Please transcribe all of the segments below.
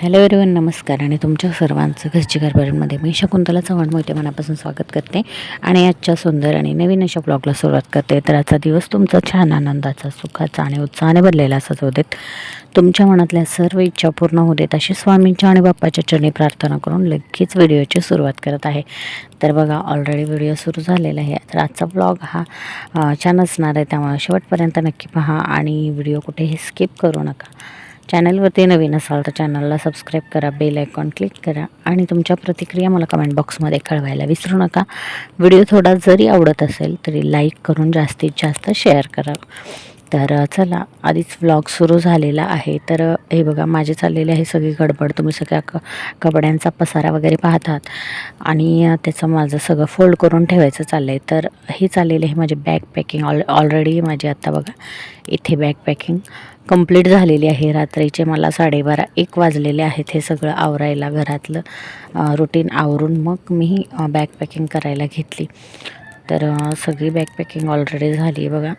Hello everyone, नमस्कार आणि तुमच्या सर्वांचं घरची कारभारीमध्ये मी शकुंतला चव्हाण मोहिते मनापासून स्वागत करते आणि आजच्या सुंदर आणि नवीन अशा ब्लॉगला सुरुवात करते. तर आजचा दिवस तुमचा छान आनंदाचा, सुखाचा आणि उत्साहाने भरलेला असाच होऊ देत. तुमच्या मनातल्या सर्व इच्छा पूर्ण होऊ देत अशी स्वामींच्या आणि बाप्पाच्या चरणी प्रार्थना करून लगेच व्हिडिओची सुरुवात करत आहे. तर बघा, ऑलरेडी व्हिडिओ सुरू झालेला आहे. तर आजचा ब्लॉग हा छान असणार आहे, त्यामुळे शेवटपर्यंत नक्की पहा आणि व्हिडिओ कुठेही स्किप करू नका. चॅनलवरती नवीन असाल तर चॅनलला सबस्क्राईब करा, बेल आयकॉन क्लिक करा आणि तुमच्या प्रतिक्रिया मला कमेंट बॉक्समध्ये कळवायला विसरू नका. व्हिडिओ थोडा जरी आवडत असेल तरी लाईक करून जास्तीत जास्त शेअर करा. तर चला, आधीच व्लॉग सुरू झालेला आहे. तर हे बघा, माझे चाललेले आहे सगळी गडबड. तुम्ही सगळ्या कपड्यांचा पसारा वगैरे पाहतात आणि त्याचं माझं सगळं फोल्ड करून ठेवायचं चाललं आहे. तर हे चाललेलं आहे माझे बॅग पॅकिंग. ऑलरेडी माझी आत्ता बघा इथे बॅग पॅकिंग कंप्लीट झालेली आहे. रात्रीचे मला 12:30-1 वाजलेले आहेत हे सगळं आवरायला. घरातलं रुटीन आवरून मग मी बॅग पॅकिंग करायला घेतली. तर सगळी बॅग पॅकिंग ऑलरेडी झाली आहे बघा.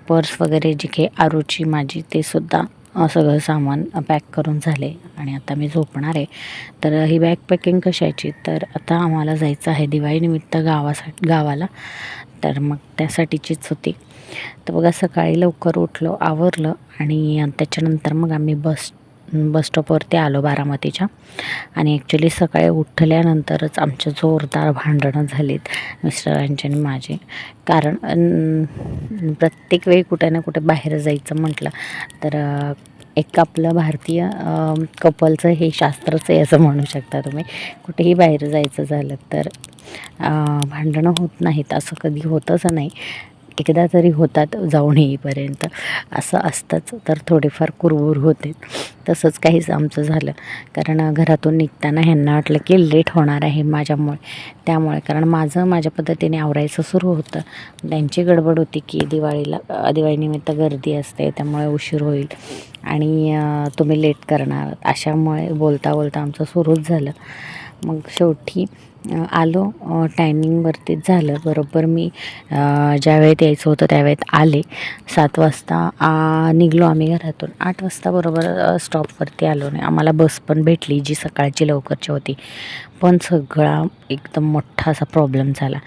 पर्स वगैरे जी काही आरूची माझी ते सुद्धा सगळं सामान पॅक करून झाले आणि आता मी झोपणार आहे. तर ही बॅग पॅकिंग कशाची, तर आता आम्हाला जायचं आहे दिवाळीनिमित्त गावाला. तर मग त्यासाठीचीच होती. तर बघा, सकाळी लवकर उठलो, आवरलं आणि त्याच्यानंतर मग आम्ही बस स्टॉपवरती आलो बारामतीच्या. आणि ॲक्च्युली सकाळी उठल्यानंतरच आमचे जोरदार भांडणं झालीत मिस्टरांचे आणि माझे. कारण प्रत्येक वेळी कुठे ना कुठे बाहेर जायचं म्हटलं तर एक आपलं भारतीय कपलचं हे शास्त्रच आहे असं म्हणू शकता तुम्ही. कुठेही बाहेर जायचं झालं तर भांडणं होत नाहीत असं कधी होतच नाही. एकदा तरी होतात जाऊन येईपर्यंत, असं असतंच. तर थोडीफार कुरबुर होते. तसंच काहीच आमचं झालं. कारण घरातून निघताना ह्यांना वाटलं की लेट होणार आहे त्यामुळे कारण माझ्या पद्धतीने आवरायचं सुरू होतं. त्यांची गडबड होती की दिवाळीनिमित्त गर्दी असते, त्यामुळे उशीर होईल आणि तुम्ही लेट करणार, अशामुळे बोलता आमचं सुरूच झालं. मग शेवटी आलो, टायमिंगवरतीच झालं. बरोबर मी ज्या वेळेत यायचं होतं त्यावेळेत आले. 7 वाजता निघलो आम्ही घरातून. 8 वाजता बरोबर स्टॉपवरती आलो. नाही, आम्हाला बस पण भेटली जी सकाळची लवकरची होती. पण सगळा एकदम मोठा असा प्रॉब्लेम झाला.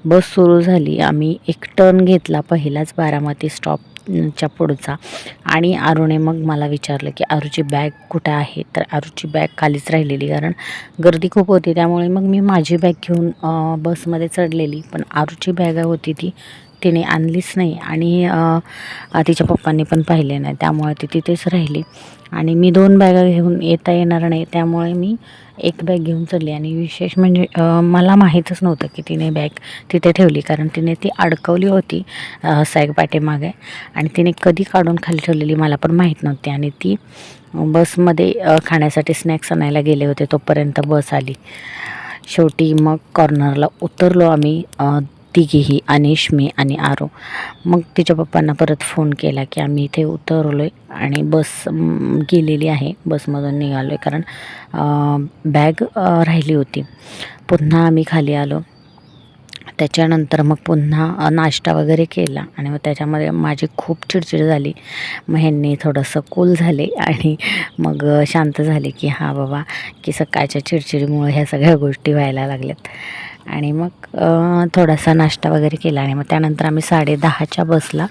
बस सुरू झाली, आम्ही एक टर्न घेतला पहिलाच बारामती स्टॉपच्या पुढचा आणि आरूने मग मला विचारलं की आरूची बॅग कुठे आहे. तर आरूची बॅग खालीच राहिलेली, कारण गर्दी खूप होती. त्यामुळे मग मी माझी बॅग घेऊन बसमध्ये चढलेली, पण आरूची बॅग होती ती तिने आणलीच नाही आणि तिच्या पप्पांनी पण पाहिले नाही, त्यामुळे ती तिथेच राहिली. आणि मी 2 बॅगा घेऊन येता येणार नाही, त्यामुळे मी एक बॅग घेऊन चढली. आणि विशेष म्हणजे मला माहीतच नव्हतं की तिने बॅग तिथे ठेवली, कारण तिने ती अडकवली होती सॅग पाठीमागे आणि तिने कधी काढून खाली ठेवलेली मला पण माहीत नव्हती. आणि ती बसमध्ये खाण्यासाठी स्नॅक्स आणायला गेले होते, तोपर्यंत बस आली. शेवटी मग कॉर्नरला उतरलो आम्ही तिघीही, अनिश, मी आणि आरो. मग तिच्या पप्पांना परत फोन केला की आम्ही इथे उतरलो आहे आणि बस गेलेली आहे, बसमधून निघालो आहे, कारण बॅग राहिली होती. पुन्हा आम्ही खाली आलो. त्याच्यानंतर मग पुन्हा नाश्ता वगैरे केला आणि मग त्याच्यामध्ये माझी खूप चिडचिड झाली. मग ह्यांनी थोडंसं कूल झाले आणि मग शांत झाले की हां बाबा, की सकाळच्या चिडचिडीमुळे ह्या सगळ्या गोष्टी व्हायला लागल्यात. आणि मग थोडासा नाश्ता वगैरे केला आणि मग त्यानंतर आम्ही 10:30च्या बसला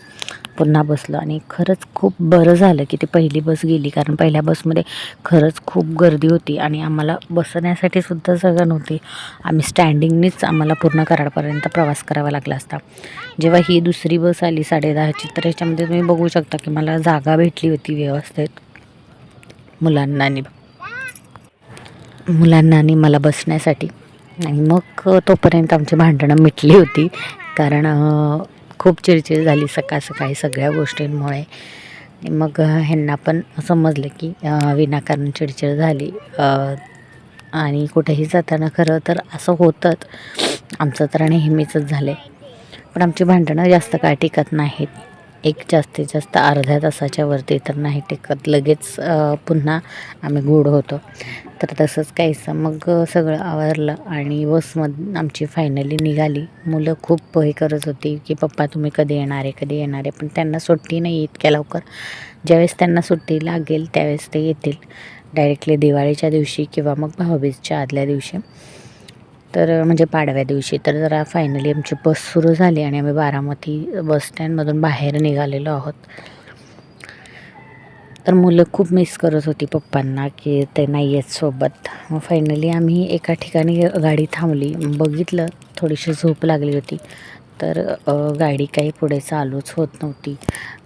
पुन्हा बसलो. आणि खरंच खूप बरं झालं की ती पहिली बस गेली, कारण पहिल्या बसमध्ये खरंच खूप गर्दी होती आणि आम्हाला बसण्यासाठी सुद्धा जागा नव्हती. आम्ही स्टँडिंगनीच आम्हाला पूर्ण कराडपर्यंत प्रवास करावा लागला असता. जेव्हा ही दुसरी बस आली 10:30ची, तर ह्याच्यामध्ये तुम्ही बघू शकता की मला जागा भेटली होती व्यवस्थित मुलांना आणि मला बसण्यासाठी. आणि मग तोपर्यंत आमची भांडणं मिटली होती, कारण खूप चिडचिड झाली सकाळी सगळ्या गोष्टींमुळे. मग ह्यांना पण समजलं की विनाकारण चिडचिड झाली. आणि कुठेही जाताना खरं तर असं होतंच, आमचं तर नेहमीचंच झालं आहे. पण आमची भांडणं जास्त काळ टिकत नाहीत. जास्तीत जास्त अर्ध्या तासाच्या वरती तर नाही टिकत, लगेच पुन्हा आम्ही गूढ होतो. तर तसंच काहीसं मग सगळं आवरलं आणि बसमधून आमची फायनली निघाली. मुलं खूप हे करत होती की पप्पा तुम्ही कधी येणार आहे, पण त्यांना सुट्टी नाही इतक्या लवकर. ज्यावेळेस त्यांना सुट्टी लागेल त्यावेळेस ते येतील. डायरेक्टली दिवाळीच्या दिवशी किंवा मग भाऊबीजच्या आदल्या दिवशी. तर म्हणजे पाडव्या दिवशी. तर जरा फायनली आमची बस सुरू झाली आणि आम्ही बारामती बस स्टँडमधून बाहेर निघालेलो आहोत. तर मुलं खूप मिस करत होती पप्पांना की ते नाही आहेत सोबत. मग फायनली आम्ही एका ठिकाणी गाडी थांबली. बघितलं थोडीशी झोप लागली होती, तर गाडी काही पुढे चालूच होत नव्हती.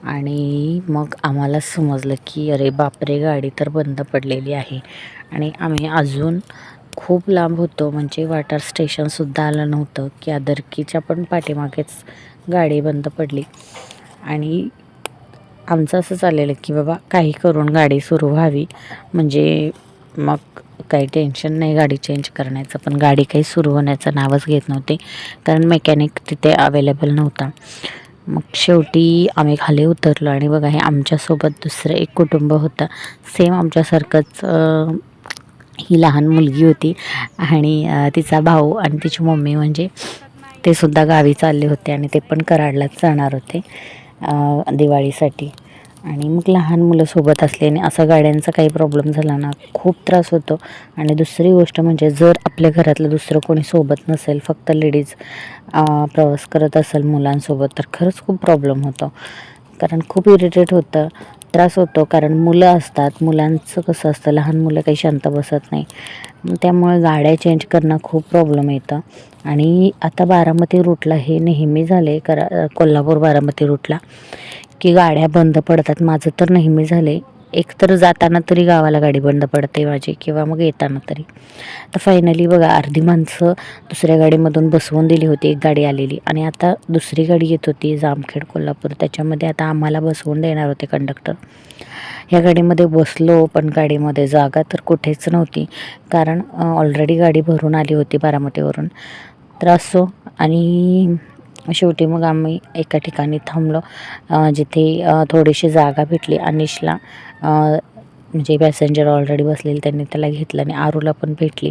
आणि मग आम्हाला समजलं की अरे बापरे, गाडी तर बंद पडलेली आहे. आणि आम्ही अजून खूप लांब होतो, म्हणजे वाटार स्टेशनसुद्धा आलं नव्हतं की आदरकीच्या पण पाठीमागेच गाडी बंद पडली. आणि आमचं असं चाललेलं की बाबा काही करून गाडी सुरू व्हावी, म्हणजे मग काही टेन्शन नाही गाडी चेंज करण्याचं. पण गाडी काही सुरू होण्याचं नावच घेत नव्हते, कारण मेकॅनिक तिथे अवेलेबल नव्हता. मग शेवटी आम्ही खाली उतरलो आणि बघा हे आमच्यासोबत दुसरं एक कुटुंब होतं, सेम आमच्यासारखंच. ही लहान मुलगी होती आणि तिचा भाऊ आणि तिची मम्मी, म्हणजे ते सुद्धा गावी चालले होते आणि ते पण कराडलाच जाणार होते दिवाळीसाठी. आणि मग लहान मुलं सोबत असल्याने असा गाड्यांचा काही प्रॉब्लेम झाला ना खूप त्रास होतो. आणि दुसरी गोष्ट म्हणजे जर आपल्या घरातलं दुसरं कोणी सोबत नसेल, फक्त लेडीज प्रवास करत असेल मुलांसोबत, तर खरंच खूप प्रॉब्लेम होतो. कारण खूप इरिटेट होतं, त्रास होतो. कारण मुलं असतात, मुलांचं कसं असतं, लहान मुलं काही शांत बसत नाही. त्यामुळे गाड्या चेंज करणं खूप प्रॉब्लेम येतं. आणि आता बारामती रूटला हे नेहमी झाले, कोल्हापूर बारामती रूटला की गाड्या बंद पडतात. माझं तर नेहमी झाले, एक तर जाताना तरी गावाला गाडी बंद पडते माझी, किंवा मग येताना तरी. तर फायनली बघा अर्धी माणसं दुसऱ्या गाडीमधून बसवून दिली होती, एक गाडी आलेली, आणि आता दुसरी गाडी येत होती जामखेड कोल्हापूर, त्याच्यामध्ये आता आम्हाला बसवून देणार होते कंडक्टर. ह्या गाडीमध्ये बसलो, पण गाडीमध्ये जागा तर कुठेच नव्हती, कारण ऑलरेडी गाडी भरून आली होती बारामतीवरून. तर असो, आणि शेवटी मग आम्ही एका ठिकाणी थांबलो, जिथे थोडीशी जागा भेटली. अनिशला म्हणजे पॅसेंजर ऑलरेडी बसलेले, त्यांनी त्याला घेतलं आणि आरूला पण भेटली.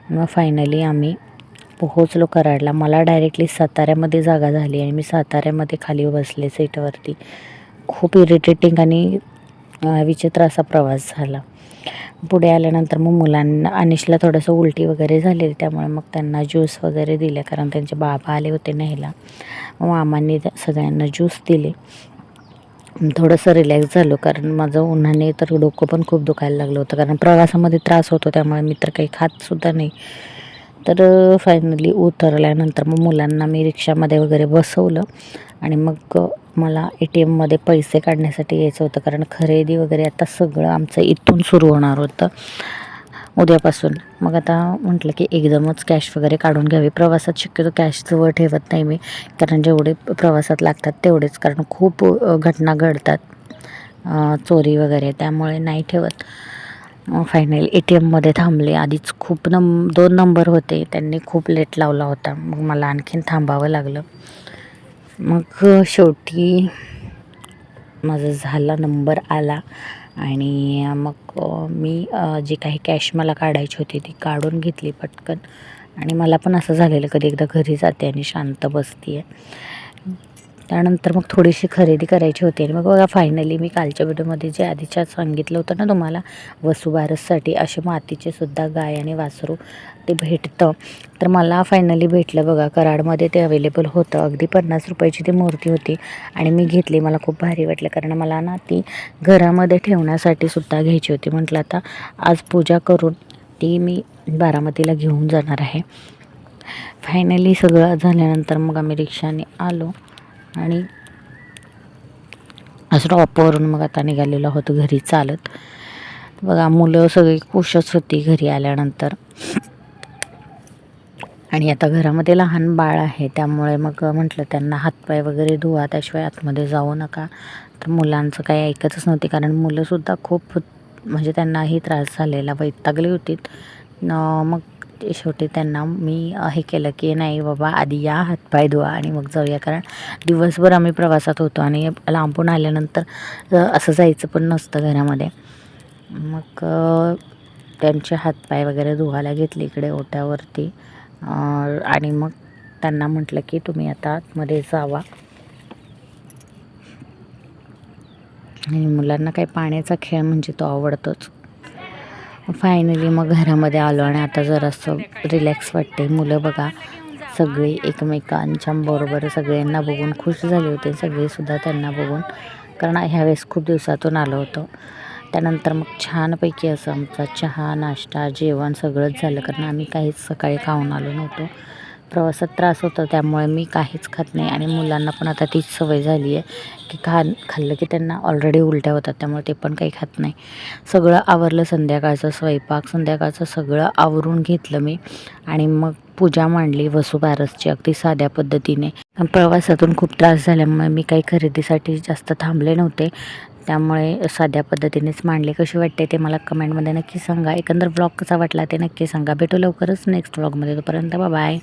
मग फायनली आम्ही पोहोचलो कराडला. मला डायरेक्टली साताऱ्यामध्ये जागा झाली आणि मी साताऱ्यामध्ये खाली बसले सीटवरती. खूप इरिटेटिंग आणि विचित्र असा प्रवास झाला. पुढे आल्यानंतर मग मुलांना, अनिशला थोडंसं उलटी वगैरे झाली, त्यामुळे मग त्यांना ज्यूस वगैरे दिले, कारण त्यांचे बाबा आले होते न्यायला. मग मामांनी सगळ्यांना ज्यूस दिले. थोडंसं रिलॅक्स झालो, कारण माझं उन्हाने तर डोकं पण खूप दुखायला लागलं होतं, कारण प्रवासामध्ये त्रास होतो, त्यामुळे मी तर काही खातसुद्धा नाही. तर फायनली उतरल्यानंतर मग मुलांना मी रिक्षामध्ये वगैरे बसवलं आणि मग मला ATMमध्ये पैसे काढण्यासाठी यायचं होतं, कारण खरेदी वगैरे आता सगळं आमचं इथून सुरू होणार होतं उद्यापासून. मग आता म्हटलं की एकदमच कॅश वगैरे काढून घ्यावी. प्रवासात शक्यतो कॅश जवळ ठेवत नाही मी, कारण जेवढे प्रवासात लागतात तेवढेच, कारण खूप घटना घडतात चोरी वगैरे, त्यामुळे नाही ठेवत. फायनली ATMमध्ये थांबले. आधीच खूप 2 नंबर होते, त्यांनी खूप लेट लावला होता, मग मला आणखीन थांबावं लागलं. मग शेवटी माझा झाला, नंबर आला आणि मग मी जी काही कॅश मला काढायची होती ती काढून घेतली पटकन. आणि मला पण असं झालेलं कधी एकदा घरी जाते आणि शांत बसते आहे. त्यानंतर मग थोडीशी खरेदी करायची होती आणि मग बघा फायनली मी कालच्या व्हिडिओमध्ये जे आधीच्या सांगितलं होतं ना तुम्हाला, वसुबारससाठी असे मातीचे सुद्धा गाय आणि वासरू ते भेटतं. तर मला फायनली भेटलं बघा, कराडमध्ये ते अवेलेबल होतं. अगदी 50 रुपयाची ती मूर्ती होती आणि मी घेतली. मला खूप भारी वाटलं, कारण मला ना ती घरामध्ये ठेवण्यासाठी सुद्धा घ्यायची होती. म्हटलं आता आज पूजा करून ती मी बारामतीला घेऊन जाणार आहे. फायनली सगळं झाल्यानंतर मग आम्ही रिक्षाने आलो आणि स्टॉपवरून मग आता निघालेलो आहोत घरी चालत. बघा मुलं सगळी खुशच होती घरी आल्यानंतर. आणि आता घरामध्ये लहान बाळ आहे, त्यामुळे मग म्हटलं त्यांना हातपाय वगैरे धुवा, त्याशिवाय आतमध्ये जाऊ नका. तर मुलांचं काही ऐकतच नव्हते, कारण मुलंसुद्धा खूप म्हणजे त्यांनाही त्रास झालेला, वैतागली होती. मग शेवटी त्यांना मी हे केलं की नाही बाबा, आधी या हातपाय धुवा आणि मग जाऊया, कारण दिवसभर आम्ही प्रवासात होतो आणि लांबून आल्यानंतर असं जायचं पण नसतं घरामध्ये. मग त्यांचे हातपाय वगैरे धुवायला घेतले इकडे ओट्यावरती. आणि मग त्यांना म्हटलं की तुम्ही आता आतमध्ये जावा. आणि मुलांना काही पाण्याचा खेळ म्हणजे तो आवडतोच. फायनली मग घरामध्ये आलो आणि आता जरासं रिलॅक्स वाटते. मुलं बघा सगळे एकमेकांच्या बरोबर सगळ्यांना बघून खुश झाले होते, सगळेसुद्धा त्यांना बघून, कारण ह्यावेळेस खूप दिवसातून आलो होतो. त्यानंतर मग छानपैकी असं आमचा चहा, नाश्ता, जेवण सगळंच झालं, कारण आम्ही काहीच सकाळी खाऊन आलो नव्हतो. प्रवासात त्रास होता त्यामुळे मी काहीच खात नाही आणि मुलांना पण आता तीच सवय झाली आहे की खाल्लं की त्यांना ऑलरेडी उलट्या होतात, त्यामुळे ते पण काही खात नाही. सगळं आवरलं, संध्याकाळचं स्वयंपाक संध्याकाळचं सगळं आवरून घेतलं मी आणि मग पूजा मांडली वसुबारसची अगदी साध्या पद्धतीने. प्रवासातून खूप त्रास झाल्यामुळे मी काही खरेदीसाठी जास्त थांबले नव्हते, त्यामुळे साध्या पद्धतीनेच मांडले. कशी वाटते ते मला कमेंटमध्ये नक्की सांगा. एकंदर ब्लॉग कसा वाटला ते नक्की सांगा. भेटू लवकरच नेक्स्ट ब्लॉगमध्ये. तोपर्यंत बाय.